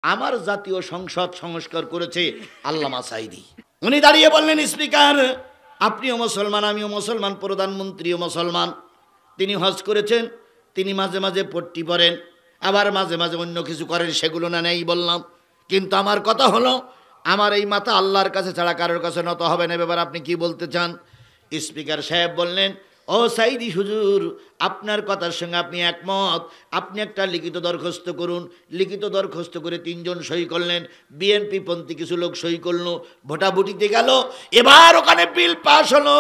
আমার জাতীয় সংসদ সংস্কার করেছে আল্লামা সাঈদী। উনি দাঁড়িয়ে বললেন, স্পিকার আপনিও মুসলমান, আমিও মুসলমান, প্রধানমন্ত্রীও মুসলমান। তিনি হজ করেছেন, তিনি মাঝে মাঝে পট্টি পরেন, আবার মাঝে মাঝে অন্য কিছু করেন, সেগুলো না নেই বললাম। কিন্তু আমার কথা হলো, আমার এই মাথা আল্লাহর কাছে ছাড়া কারোর কাছে নত হবে না। ব্যাপার আপনি কি বলতে চান? স্পিকার সাহেব বললেন, ও সাঈদী হুজুর, আপনার কথার সঙ্গে আপনি একমত, আপনি একটা লিখিত দরখাস্ত করুন। লিখিত দরখাস্ত করে 3 জন সই করলেন, বিএনপি পন্থী কিছু লোক সই করলো, ভোটাভুটিতে গেল, এবার ওখানে বিল পাস হলো।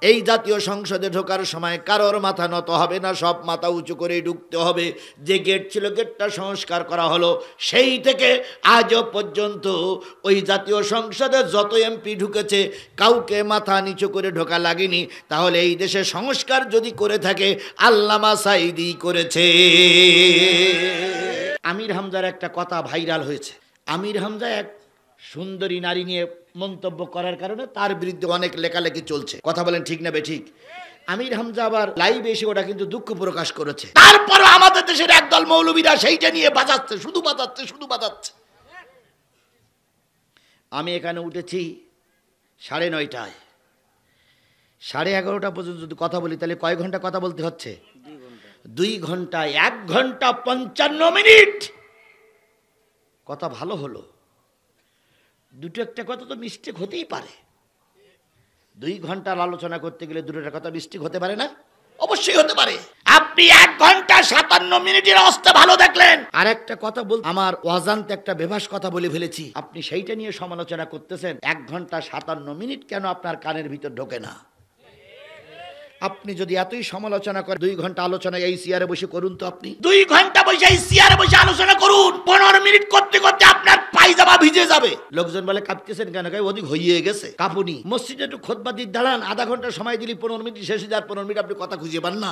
এই জাতীয় সংসদে ঢোকার সময় কারোর মাথা নত হবে না, সব মাথা উঁচু করে ঢুকতে হবে। যে গেট ছিল গেটটা সংস্কার করা হলো। সেই থেকে আজও পর্যন্ত ওই জাতীয় সংসদে যত এমপি ঢুকেছে কাউকে মাথা নিচু করে ঢোকা লাগেনি। তাহলে এই দেশে সংস্কার যদি করে থাকে আল্লামা সাঈদী করেছে। আমির হামজার একটা কথা ভাইরাল হয়েছে। আমির হামজা এক সুন্দরী নারী নিয়ে মন্তব্য করার কারণে তার বিরুদ্ধে অনেক লেখালেখি চলছে। কথা বলেন ঠিক না বেঠিক? আমির হামজা আবার লাইভে এসে ওটা কিন্তু দুঃখ প্রকাশ করেছে। তারপরও আমাদের দেশের একদল মৌলবীরা সেইটা নিয়ে বাজাচ্ছে, শুধু বাজাচ্ছে, শুধু বাজাচ্ছে। আমি এখানে উঠেছি 9:30, 11:30 পর্যন্ত যদি কথা বলি তাহলে কয় ঘন্টা কথা বলতে হচ্ছে? 2 ঘন্টা, 1 ঘন্টা 55 মিনিট কথা ভালো হলো। দুটো একটা কথা তো মিস্টেক হতেই পারে। 2 ঘন্টার আলোচনা করতে গেলে দুটোটা কথা মিস্টেক হতে পারে না? অবশ্যই হতে পারে। আপনি 1 ঘন্টা 57 মিনিটের অবস্থা ভালো দেখলেন, আর একটা কথা বল, আমার অজান্তে একটা বেভাস কথা বলে ফেলেছি, আপনি সেইটা নিয়ে সমালোচনা করতেছেন। 1 ঘন্টা 57 মিনিট কেন আপনার কানের ভিতর ঢোকে না? আপনি যদি এতই সমালোচনা করেন, 2 ঘন্টা আলোচনা এই চেয়ারে বসে করুন তো। আপনি 2 ঘন্টা বসে এই চেয়ারে বসে আলোচনা করুন, 15 মিনিট করতে করতে আপনার পায়জামা ভিজে যাবে। লোকজন বলে কাঁপতেছেন কেন? অধিক হইয়ে গেছে কাঁপুনি। মসজিদে একটু খুতবা দিয়ে দাঁড়ান, আধা ঘন্টা সময় দিলি 15 মিনিট শেষ হয়ে যায়, 15 মিনিট আপনি কথা খুঁজে পান না।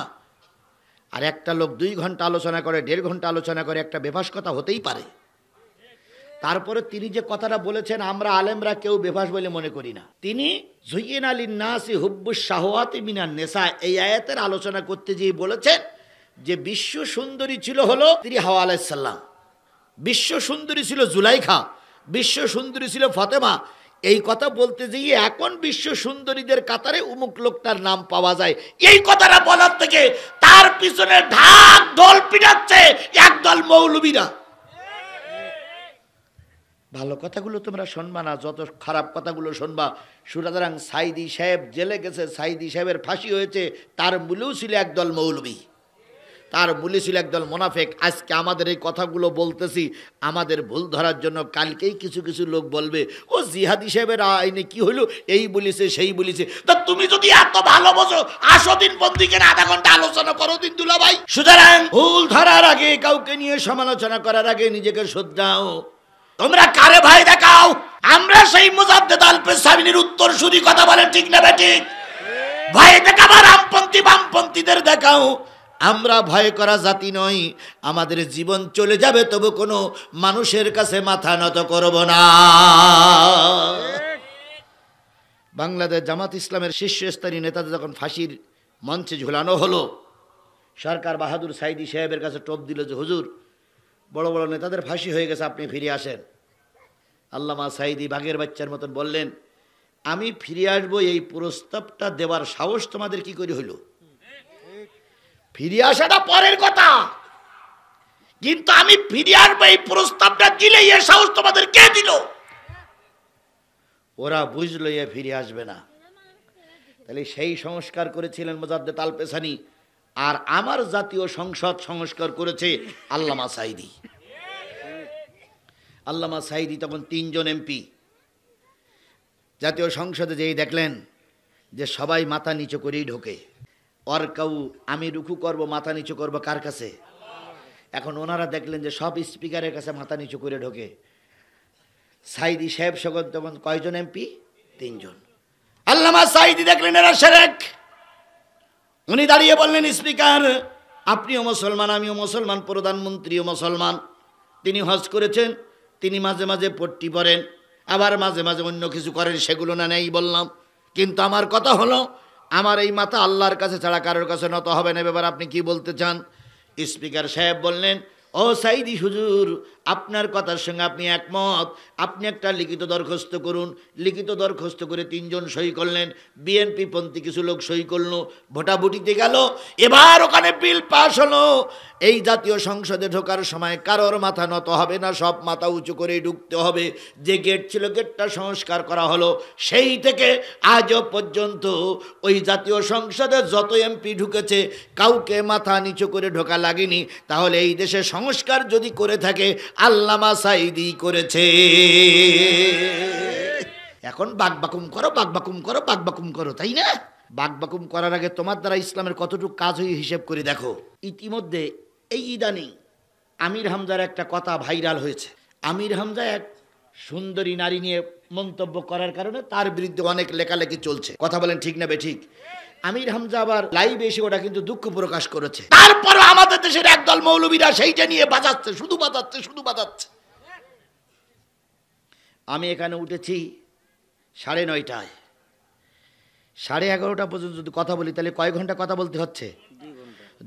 আর একটা লোক 2 ঘন্টা আলোচনা করে, 1.5 ঘন্টা আলোচনা করে, একটা বেভাস কথা হতেই পারে। তারপরে তিনি যে কথাটা বলেছেন, আমরা আলেমরা কেউ বেভাস বলে মনে করি না। তিনি যুইয়িনা লিন-নাসি হুব্বুশ শাহওয়াতি মিনান নিসা, এই আয়াতের আলোচনা করতে গিয়ে বলেছেন যে বিশ্ব সুন্দরী ছিল হলো তিনি হাওয়া আলাইহিস সালাম, বিশ্ব সুন্দরী ছিল জুলাইখা, বিশ্ব সুন্দরী ছিল ফাতেমা। এই কথা বলতে গিয়ে এখন বিশ্ব সুন্দরীদের কাতারে উমুক লোকটার নাম পাওয়া যায়। এই কথাটা বলার থেকে তার পিছনে ঢাক ঢোল পিটাচ্ছে একদল মৌলবীরা। ভালো কথাগুলো তোমরা শুনবা না, যত খারাপ কথাগুলো শুনবা। সুতরাং সাঈদী সাহেব জেলে গেছে, সাঈদী সাহেবের ফাঁসি হয়েছে, তার মূলেও ছিল একদল মৌলবী, তার মূলে ছিল একদল মোনাফেক। আজকে আমাদের এই কথাগুলো বলতেছি আমাদের ভুল ধরার জন্য। কালকেই কিছু কিছু লোক বলবে, ও জিহাদি সাহেবের আইনে কি হলো, এই বলেছে সেই বলেছে। তা তুমি যদি এত ভালো বোঝো, আসো দিন বন্দিকে আধা ঘন্টা আলোচনা করো দিন দুলা ভাই। সুতরাং ভুল ধরার আগে, কাউকে নিয়ে সমালোচনা করার আগে নিজেকে শুধরাও। তোমরা কারে ভাই দেখাও? আমরা সেই মুজাদ্দেদ আল-পেশাবিনীর উত্তরসূরি। কথা বলেন ঠিক না বেঠিক? ভয় দেখাবার রামপন্থী বামপন্থীদের দেখাও। আমরা ভয় করা জাতি নই, আমাদের জীবন চলে যাবে তবু কোনো মানুষের কাছে মাথা নত করব না। বাংলাদেশ জামাত ইসলামের শীর্ষস্থানীয় নেতাদের যখন ফাঁসির মঞ্চে ঝুলানো হলো, সরকার বাহাদুর সাঈদী সাহেবের কাছে টোপ দিল যে হুজুর, বড় বড় নেতাদের ফাঁসি হয়ে গেছে, আপনি ফিরে আসেন। আল্লামা সাঈদী বাঘের বাচ্চার মতন বললেন, আমি ফিরে আসবো, এই প্রস্তাবটা দেওয়ার সাহস তোমাদের কি করে হইল? ফিরে আসাটা পরের কথা, কিন্তু আমি ফিরে আসবো এই প্রস্তাবটা দিলে এর সাহস তোমাদের কে দিল? ওরা বুঝলো এ ফিরে আসবে না। তাহলে সেই সংস্কার করেছিলেন মুজাদ্দেদ আল-পেশানি, আর আমার জাতীয় সংসদ সংস্কার করেছে আল্লামা সাঈদী। আল্লামা সাঈদী তখন 3 জন এমপি জাতীয় সংসদে যেই দেখলেন যে সবাই মাথা নিচু করেই ঢোকে, আর কেউ আমি রুকু করব, মাথা নিচু করব কার কাছে? এখন ওনারা দেখলেন যে সব স্পিকারের কাছে মাথা নিচু করে ঢোকে। সাঈদী সাহেব সগত তখন কয়জন এমপি? 3 জন। আল্লামা সাঈদী দেখলেন এরা শিরক। উনি দাঁড়িয়ে বললেন, স্পিকার আপনিও মুসলমান, আমিও মুসলমান, প্রধানমন্ত্রীও মুসলমান। তিনি হজ করেছেন, তিনি মাঝে মাঝে পট্টি পরেন, আবার মাঝে মাঝে অন্য কিছু করেন, সেগুলো না নেই বললাম। কিন্তু আমার কথা হলো, আমার এই মাথা আল্লাহর কাছে ছাড়া কারোর কাছে নত হবে না। ব্যাপার আপনি কি বলতে চান? স্পিকার সাহেব বললেন, ও সাঈদী হুজুর, আপনার কথার সঙ্গে আপনি একমত, আপনি একটা লিখিত দরখাস্ত করুন। লিখিত দরখাস্ত করে 3 জন সই করলেন, বিএনপি পন্থী কিছু লোক সই করলো, ভোটাভুটিতে গেল। এবার ওখানে বিল পাস হলো। এই জাতীয় সংসদে ঢোকার সময় কারোর মাথা নত হবে না, সব মাথা উঁচু করে ঢুকতে হবে। যে গেট ছিল গেটটা সংস্কার করা হলো। সেই থেকে আজও পর্যন্ত ওই জাতীয় সংসদে যত এমপি ঢুকেছে কাউকে মাথা নিচু করে ঢোকা লাগেনি। তাহলে এই দেশে সংস্কার যদি করে থাকে আল্লামা সাঈদী করেছে। এখন বাকবাকুম করো, বাকবাকুম করো, বাকবাকুম করো, তাই না? বাকবাকুম করার আগে তোমার দ্বারা ইসলামের কতটুকু কাজ হয়ে হিসেব করে দেখো। ইতিমধ্যে এই ইদানিং আমির হামজার একটা কথা ভাইরাল হয়েছে। আমির হামজা এক সুন্দরী নারী নিয়ে মন্তব্য করার কারণে তার বিরুদ্ধে অনেক লেখালেখি চলছে। কথা বলেন ঠিক না বেঠিক? আমির হামজা আবার লাইভে এসে ওটা কিন্তু দুঃখ প্রকাশ করেছে। তারপরও আমাদের দেশের একদল মৌলবীরা সেইটা নিয়ে বাজাচ্ছে, শুধু বাজাচ্ছে, শুধু বাজাচ্ছে। আমি এখানে উঠেছি 9:30, 11:30 পর্যন্ত যদি কথা বলি তাহলে কয় ঘন্টা কথা বলতে হচ্ছে?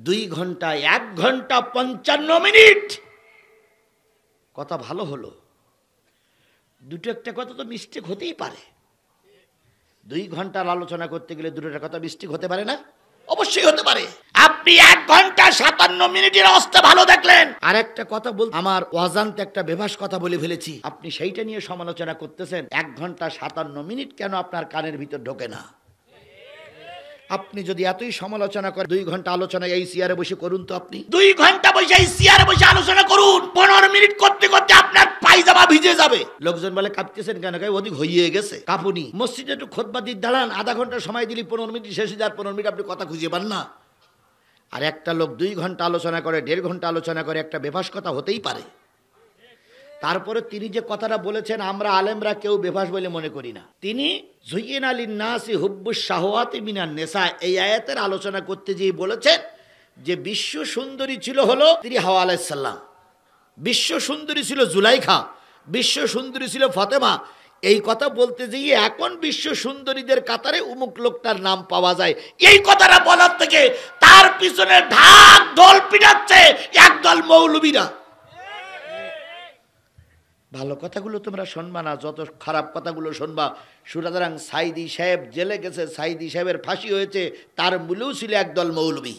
2 ঘন্টা। 1 ঘন্টা 55 মিনিট কথা ভালো হলো। দুটো একটা কথা তো মিস্টেক হতেই পারে। 2 ঘন্টার আলোচনা করতে গেলে দুটোটা কথা মিস্টেক হতে পারে না? অবশ্যই হতে পারে। আপনি 1 ঘন্টা 57 মিনিটের অবস্থা ভালো দেখলেন, আর একটা কথা বল, আমার অজান্তে একটা বেভাস কথা বলে ফেলেছি, আপনি সেইটা নিয়ে সমালোচনা করতেছেন। 1 ঘন্টা 57 মিনিট কেন আপনার কানের ভিতর ঢোকে না? আপনি যদি এতই সমালোচনা করেন 2 ঘন্টা আলোচনা এই চেয়ারে বসে করুন তো। আপনি 2 ঘন্টা বসে এই চেয়ারে বসে আলোচনা করুন, 15 মিনিট করতে করতে আপনার পায়জামা ভিজে যাবে। লোকজন বলে কাঁপতেছেন কেন? ওদিক হইয়ে গেছে কাঁপুনি। মসজিদে একটু খুতবা দিয়ে দাঁড়ান, আধা ঘন্টা সময় দিলি 15 মিনিট শেষ হয়ে যায়, 15 মিনিট আপনি কথা খুঁজে পান না। আর একটা লোক 2 ঘন্টা আলোচনা করে, 1.5 ঘন্টা আলোচনা করে, একটা বেফাস কথা হতেই পারে। তারপরে তিনি যে কথাটা বলেছেন আমরা আলেমরা কেউ বেফাস বলে মনে করি না। তিনি যুইয়িনা লিন-নাসি হুব্বুশ শাহওয়াতি মিনান নিসা এই আয়াতের আলোচনা করতে গিয়ে বলেছেন যে বিশ্ব সুন্দরী ছিল হলো তিনি হাওয়া আলাইহিস সালাম, বিশ্ব সুন্দরী ছিল জুলাইখা, বিশ্ব সুন্দরী ছিল ফাতেমা। এই কথা বলতে গিয়ে এখন বিশ্ব সুন্দরীদের কাতারে উমুক লোকটার নাম পাওয়া যায়। এই কথাটা বলার থেকে তার পিছনে ঢাক ঢোল পিটাচ্ছে একদল মৌলবীরা। ভালো কথাগুলো তোমরা শুনবা না, যত খারাপ কথাগুলো শুনবা। সুতরাং সাঈদী সাহেব জেলে গেছে, সাঈদী সাহেবের ফাঁসি হয়েছে, তার মূলেও ছিল একদল মৌলবী,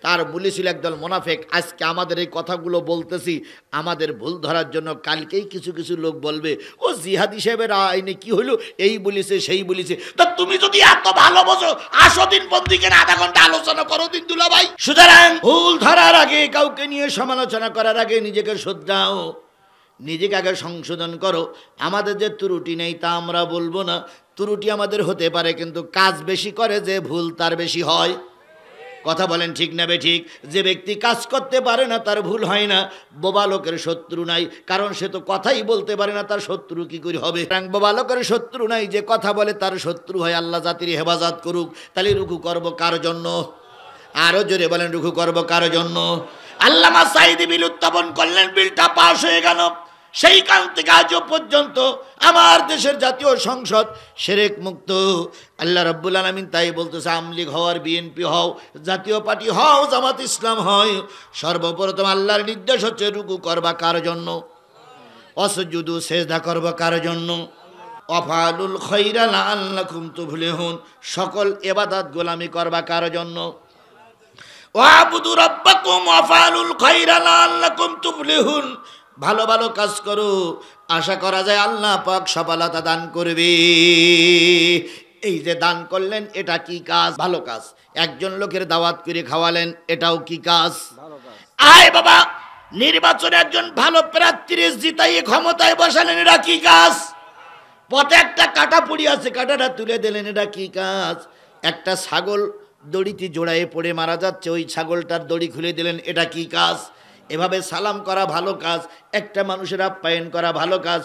তার মূলে ছিল একদল মোনাফেক। আজকে আমাদের এই কথাগুলো বলতেছি আমাদের ভুল ধরার জন্য। কালকেই কিছু কিছু লোক বলবে ও জিহাদি সাহেবের আইনে কি হইল, এই বলিছে সেই বলিছে। তা তুমি যদি এত ভালো বোঝো আসো দিন বন্দি কেন আধা ঘন্টা আলোচনা করো দিন দুলা ভাই। সুতরাং ভুল ধরার আগে, কাউকে নিয়ে সমালোচনা করার আগে নিজেকে শুধরাও, নিজেকে আগে সংশোধন করো। আমাদের যে ত্রুটি নেই তা আমরা বলবো না, ত্রুটি আমাদের হতে পারে, কিন্তু কাজ বেশি করে যে ভুল তার বেশি হয়। কথা বলেন ঠিক না বেঠিক? যে ব্যক্তি কাজ করতে পারে না তার ভুল হয় না। বোবা লোকের শত্রু নাই, কারণ সে তো কথাই বলতে পারে না, তার শত্রু কি করে হবে? বোবা লোকের শত্রু নাই, যে কথা বলে তার শত্রু হয়। আল্লাহ জাতির হেফাজত করুক। তাহলে রুকু করব কার জন্য? আরো জোরে বলেন, রুকু করব কার জন্য? আল্লামা সাঈদী বিল উত্থাপন করলেন, বিলটা পাস হয়ে গেল। সেই কাল থেকে আজও পর্যন্ত আমার দেশের জাতীয় সংসদ শিরক মুক্ত। আল্লাহ রাব্বুল আলামিন তাই বলতেছে, আওয়ামী লীগ হও আর বিএনপি হও, জাতীয় পার্টি হও, জামাত ইসলাম হয়, সর্বপ্রথম আল্লাহর নির্দেশ হচ্ছে রুকু করবা কার জন্য? অসজুদু সেজদা করবা কার জন্য? ওয়াফআলুল খায়রা লাআল্লাকুম তুফলিহুন, সকল ইবাদত গোলামি করবা কার জন্য? ওয়াবুদু রাব্বাকুম ওয়াফআলুল খায়রা লাআল্লাকুম তুফলিহুন, ভালো ভালো কাজ করো, আশা করা যায় আল্লাহ পাক সফলতা দান করবে। এই যে দান করলেন এটা কি কাজ? ভালো কাজ। একজন লোকের দাওয়াত করে খাওয়ালেন, এটাও কি কাজ? আয় বাবা, নির্বাচনে একজন ভালো প্রার্থীর জিতাইয়ে ক্ষমতায় বসালেন, এটা কি কাজ? পথে একটা কাটা পড়ি আছে, কাটাটা তুলে দিলেন, এটা কি কাজ? একটা ছাগল দড়িতে জোড়ায়ে পড়ে মারা যাচ্ছে, ওই ছাগলটার দড়ি খুলে দিলেন, এটা কি কাজ? এভাবে সালাম করা ভালো কাজ, একটা মানুষের আপ্যায়ন করা ভালো কাজ,